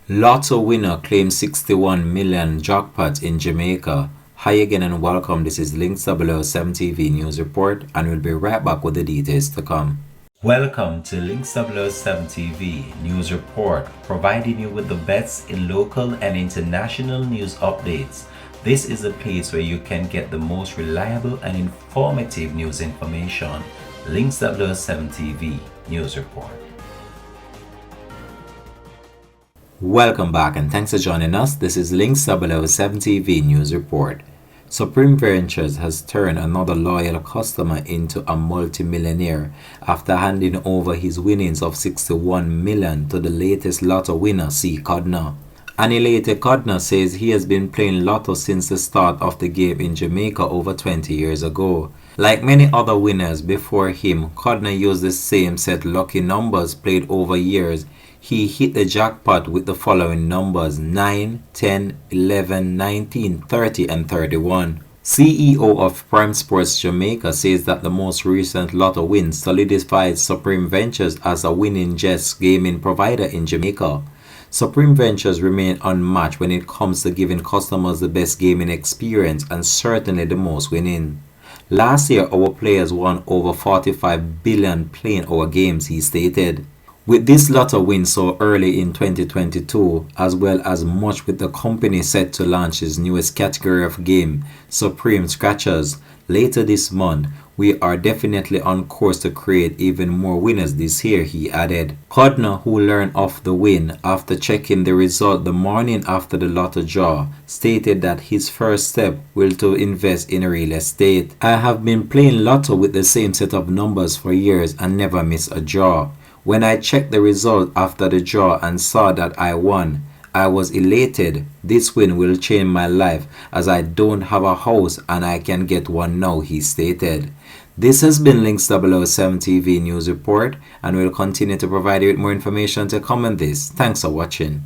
Lotto winner claims 61 million jackpot in Jamaica. Hi again and welcome. This is Links 007 TV News Report, and we'll be right back with the details to come. Welcome to Links 007 TV News Report, providing you with the best in local and international news updates. This is a place where you can get the most reliable and informative news information. Links 007 TV News Report. Welcome back and thanks for joining us. This is Links 007 TV News Report. Supreme Ventures has turned another loyal customer into a multi-millionaire after handing over his winnings of 61 million to the latest Lotto winner, Codner. Anilete Codner says he has been playing Lotto since the start of the game in Jamaica over 20 years ago. Like many other winners before him, Codner used the same set lucky numbers played over years. He hit the jackpot with the following numbers: 9, 10, 11, 19, 30 and 31. CEO of Prime Sports Jamaica says that the most recent Lotto win solidified Supreme Ventures as a winning chess gaming provider in Jamaica. Supreme Ventures remain unmatched when it comes to giving customers the best gaming experience and certainly the most winning. Last year, our players won over 45 billion playing our games, he stated. With this Lotto win so early in 2022, as well as much with the company set to launch its newest category of game, Supreme Scratchers, later this month, we are definitely on course to create even more winners this year, he added. Codner, who learned of the win after checking the result the morning after the Lotto draw, stated that his first step will to invest in real estate. I have been playing Lotto with the same set of numbers for years and never miss a draw. When I checked the result after the draw and saw that I won, I was elated. This win will change my life as I don't have a house and I can get one now, he stated. This has been Links 007 TV News Report, and we'll continue to provide you with more information to come on this. Thanks for watching.